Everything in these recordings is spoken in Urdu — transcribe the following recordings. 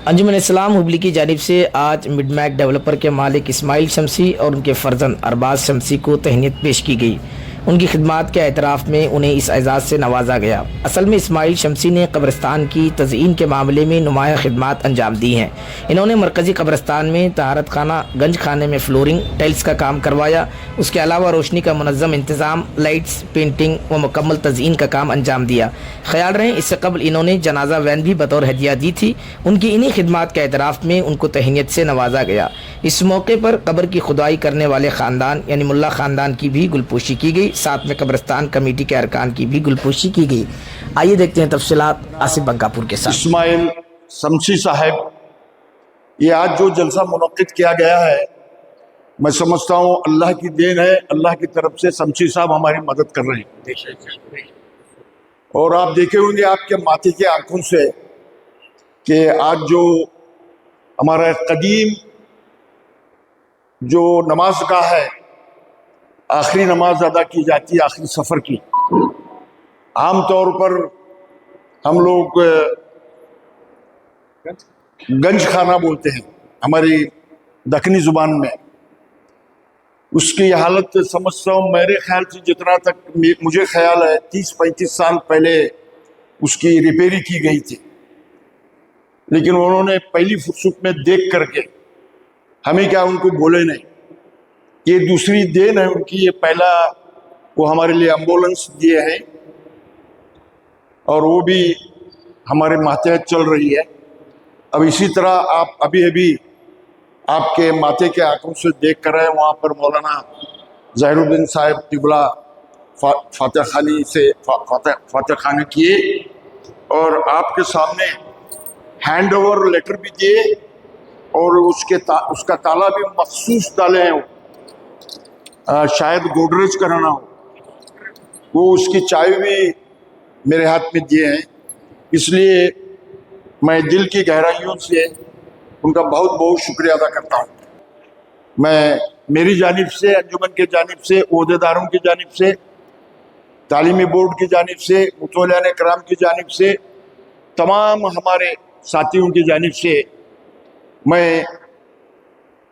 انجمن اسلام ہبلی کی جانب سے آج مڈ میک ڈیولپر کے مالک اسماعیل شمسی اور ان کے فرزند ارباز شمسی کو تہنیت پیش کی گئی۔ ان کی خدمات کے اعتراف میں انہیں اس اعزاز سے نوازا گیا۔ اصل میں اسماعیل شمسی نے قبرستان کی تزئین کے معاملے میں نمایاں خدمات انجام دی ہیں۔ انہوں نے مرکزی قبرستان میں طہارت خانہ گنج خانے میں فلورنگ ٹائلز کا کام کروایا۔ اس کے علاوہ روشنی کا منظم انتظام، لائٹس، پینٹنگ و مکمل تزئین کا کام انجام دیا۔ خیال رہے اس سے قبل انہوں نے جنازہ وین بھی بطور ہدیہ دی تھی۔ ان کی انہی خدمات کے اعتراف میں ان کو تہنیت سے نوازا گیا۔ اس موقع پر قبر کی کھدائی کرنے والے خاندان یعنی ملا خاندان کی بھی گلپوشی کی گئی، ساتھ میں قبرستان کمیٹی کے ارکان کی بھی گلپوشی کی گئی۔ آئیے دیکھتے ہیں تفصیلات آصف بنکاپور کے ساتھ۔ اسماعیل شمسی صاحب، یہ آج جو جلسہ منعقد کیا گیا ہے، میں سمجھتا ہوں اللہ کی دین ہے۔ اللہ کی طرف سے شمسی صاحب ہماری مدد کر رہے ہیں، اور آپ دیکھے ہوں گے آپ کے ماتھے کے آنکھوں سے کہ آج جو ہمارا قدیم جو نماز گاہ ہے، آخری نماز ادا کی جاتی ہے آخری سفر کی۔ عام طور پر ہم لوگ گنج خانہ بولتے ہیں ہماری دکنی زبان میں۔ اس کی حالت سمجھتا ہوں، میرے خیال سے جتنا تک مجھے خیال ہے 30-35 سال پہلے اس کی ریپیری کی گئی تھی، لیکن انہوں نے پہلی فرصت میں دیکھ کر کے ہمیں کیا ان کو بولے نہیں۔ یہ دوسری دین ہے ان کی، یہ پہلا وہ ہمارے لیے ایمبولینس دیے ہیں، اور وہ بھی ہمارے ماتحت چل رہی ہے۔ اب اسی طرح آپ ابھی آپ کے ماتھے کے آنکھوں سے دیکھ کر رہے ہیں، وہاں پر مولانا ظاہر الدین صاحب قبلہ فاتح خانے کیے، اور آپ کے سامنے ہینڈ اوور لیٹر بھی دیے، اور اس کا تالا بھی مخصوص ڈالے ہیں، شاید گوڈریج کرانا ہو، وہ اس کی چابی بھی میرے ہاتھ میں دیے ہیں۔ اس لیے میں دل کی گہرائیوں سے ان کا بہت بہت شکریہ ادا کرتا ہوں۔ میں میری جانب سے، انجمن کے جانب سے، عہدیداروں کی جانب سے، تعلیمی بورڈ کی جانب سے، متولیان کرام کی جانب سے، تمام ہمارے ساتھیوں کی جانب سے میں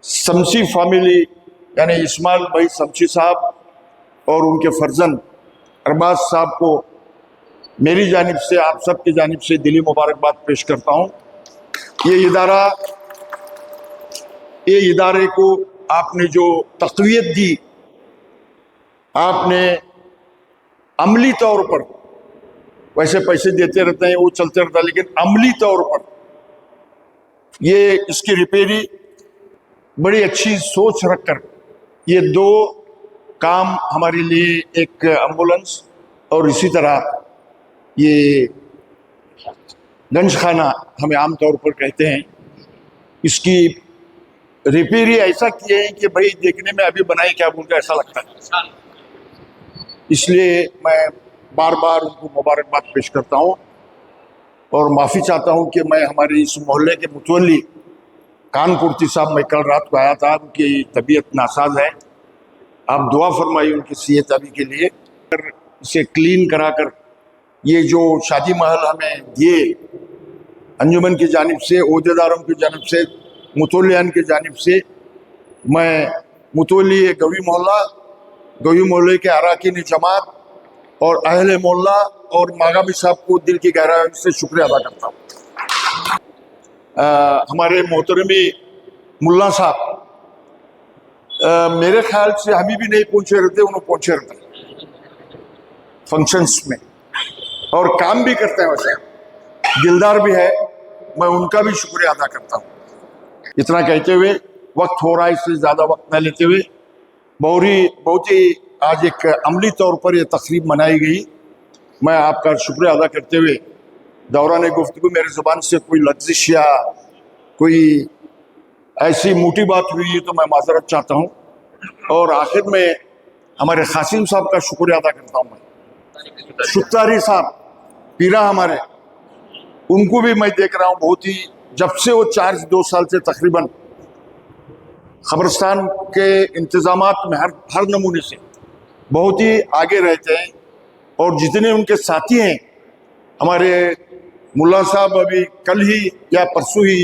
شمسی فیملی یعنی اسماعیل بھائی شمسی صاحب اور ان کے فرزند ارباز صاحب کو میری جانب سے، آپ سب کی جانب سے دلی مبارکباد پیش کرتا ہوں۔ یہ ادارے کو آپ نے جو تقویت دی، آپ نے عملی طور پر، ویسے پیسے دیتے رہتے ہیں وہ چلتے رہتا ہے، لیکن عملی طور پر یہ اس کی ریپیری بڑی اچھی سوچ رکھ کر یہ دو کام ہمارے لیے، ایک ایمبولینس اور اسی طرح یہ گنج خانہ ہمیں عام طور پر کہتے ہیں، اس کی ریپیری ایسا کیے ہیں کہ بھائی دیکھنے میں ابھی بنائی کیا بول کے ایسا لگتا ہے۔ اس لیے میں بار بار ان کو مبارکباد پیش کرتا ہوں، اور معافی چاہتا ہوں کہ میں ہمارے اس محلے کے متولی کان پورتی صاحب، میں کل رات کو آیا تھا، ان کی طبیعت ناساز ہے، آپ دعا فرمائیے ان کی صحت یابی کے لیے۔ اسے کلین کرا کر یہ جو شادی محل ہمیں دیے انجمن کی جانب سے، عہدیداروں کی جانب سے، متولیان کی جانب سے، میں متولی گوی محلے کے اراکین جماعت اور اہل محلہ اور ماغابی صاحب کو دل کی گہرائیوں سے شکریہ ادا کرتا ہوں۔ ہمارے محترمی ملا صاحب میرے خیال سے ابھی بھی نہیں پہنچے رہتے، انہوں پہنچے رہتے فنکشنز میں، اور کام بھی کرتے ہیں، ویسے دلدار بھی ہے، میں ان کا بھی شکریہ ادا کرتا ہوں۔ اتنا کہتے ہوئے، وقت ہو رہا ہے، اس سے زیادہ وقت نہ لیتے ہوئے، بہت ہی آج ایک عملی طور پر یہ تقریب منائی گئی، میں آپ کا شکریہ ادا کرتے ہوئے دوران گفتگو میرے زبان سے کوئی لغزش یا کوئی ایسی موٹی بات ہوئی تو میں معذرت چاہتا ہوں، اور آخر میں ہمارے قاسم صاحب کا شکریہ ادا کرتا ہوں۔ میں شتاری صاحب پیرا ہمارے، ان کو بھی میں دیکھ رہا ہوں، بہت ہی جب سے وہ 2 سال سے تقریباً قبرستان کے انتظامات میں ہر نمونے سے بہت ہی آگے رہتے ہیں، اور جتنے ان کے ساتھی ہیں، ہمارے ملا صاحب ابھی کل ہی یا پرسوں ہی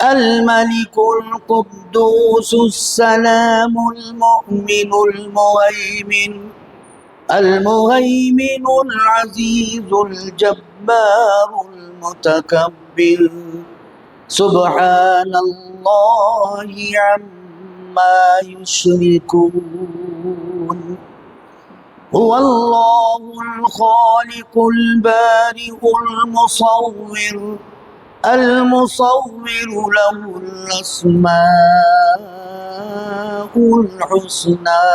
الملك القدوس السلام المؤمن المهيمن العزيز الجبار المتكبر سبحان الله عما يشركون هو الله الخالق البارئ المصور له الأسماء الحسنى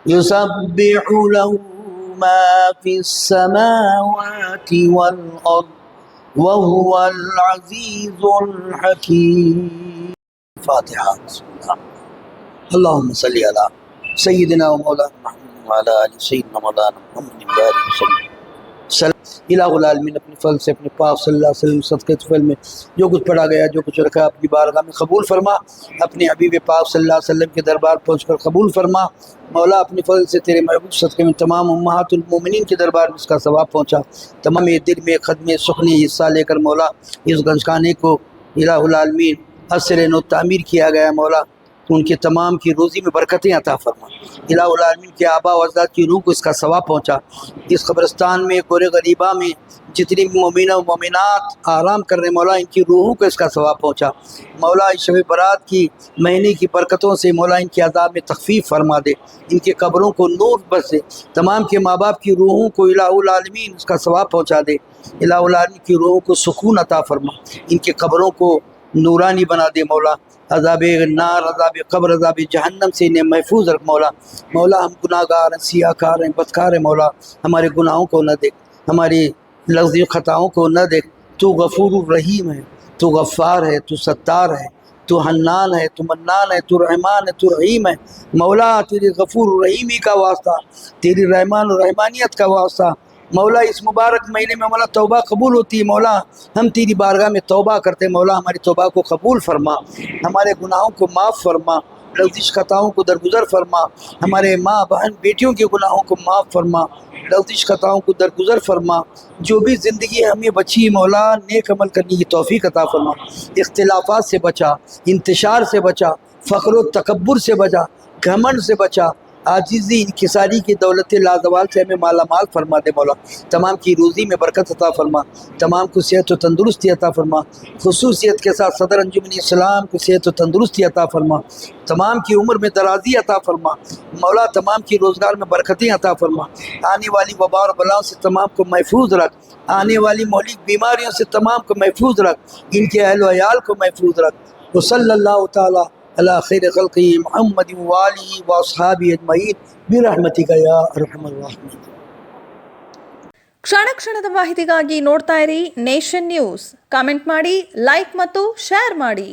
يسبح له ما في السماوات والأرض وهو العزيز الحكيم. الفاتحة. اللهم صل على سيدنا ومولانا محمد وعلى آل سيدنا مولانا محمد وبارك وسلم. الہ العالمین اپنے فضل سے اپنے پاک صلی اللہ علیہ وسلم صدقے طفیل میں جو کچھ پڑھا گیا جو کچھ رکھا اپنی بارگاہ میں قبول فرما، اپنے حبیب پاک صلی اللہ علیہ وسلم کے دربار پہنچ کر قبول فرما۔ مولا اپنے فضل سے تیرے محبوب صدقے میں تمام امہات المومنین کے دربار میں اس کا ثواب پہنچا، تمام دل میں خدمے سخنی حصہ لے کر مولا اس گنج خانے کو الہ العالمین اثر نو تعمیر کیا گیا مولا، تو ان کے تمام کی روزی میں برکتیں عطا فرما۔ الہ العالمین کے آبا و اجداد کی روح کو اس کا ثواب پہنچا۔ اس قبرستان میں گور غریبہ میں جتنی بھی مومنہ و مومنات آرام کر رہے مولا ان کی روحوں کو اس کا ثواب پہنچا۔ مولا اس شب برات کی مہینے کی برکتوں سے مولا ان کے عذاب میں تخفیف فرما دے، ان کے قبروں کو نور بخش دے، تمام کے ماں باپ کی روحوں کو الہ العالمین اس کا ثواب پہنچا دے، الہ العالمین کی روحوں کو سکون عطا فرما، ان کے قبروں کو نورانی بنا دے مولا، عذاب نار، عذاب قبر، عذاب جہنم سے انہیں محفوظ رکھ مولا۔ مولا ہم گناہ گار ہیں، سیاہ کار ہیں، بدکار ہیں مولا، ہمارے گناہوں کو نہ دیکھ، ہماری لفظی خطاؤں کو نہ دیکھ، تو غفور الرحیم ہے، تو غفار ہے، تو ستار ہے، تو حنان ہے، تو منان ہے، تو رحمان ہے، تو رحیم ہے۔ مولا تیری غفور رحیمی کا واسطہ، تیری رحمان و رحمانیت کا واسطہ مولا، اس مبارک مہینے میں مولا توبہ قبول ہوتی ہے مولا، ہم تیری بارگاہ میں توبہ کرتے ہیں مولا، ہماری توبہ کو قبول فرما، ہمارے گناہوں کو معاف فرما، لغزش خطاؤں کو درگزر فرما، ہمارے ماں بہن بیٹیوں کے گناہوں کو معاف فرما، لغزش خطاؤں کو درگزر فرما، جو بھی زندگی ہمیں بچی مولا نیک عمل کرنے کی توفیق عطا فرما، اختلافات سے بچا، انتشار سے بچا، فخر و تکبر سے بچا، گھمنڈ سے بچا، عاجزی انکساری کی دولت لازوال سے ہمیں مالا مال فرما دے مولا، تمام کی روزی میں برکت عطا فرما، تمام کو صحت و تندرستی عطا فرما، خصوصیت کے ساتھ صدر انجمن اسلام کو صحت و تندرستی عطا فرما، تمام کی عمر میں درازی عطا فرما مولا، تمام کی روزگار میں برکتیں عطا فرما، آنے والی وبا اور بلاؤں سے تمام کو محفوظ رکھ، آنے والی مہلک بیماریوں سے تمام کو محفوظ رکھ، ان کے اہل و عیال کو محفوظ رکھ، وصلی اللہ تعالی علی خیر خلقہ محمد وآلہ واصحابہ اجمعین برحمتک یا ارحم الراحمین۔ ಕ್ಷಣ ಕ್ಷಣದ ಮಾಹಿತಿಗಾಗಿ ನೋಡ್ತಾ ಇರಿ ನೇಷನ್ ನ್ಯೂಸ್. ಕಾಮೆಂಟ್ ಮಾಡಿ, ಲೈಕ್ ಮತ್ತು ಶೇರ್ ಮಾಡಿ.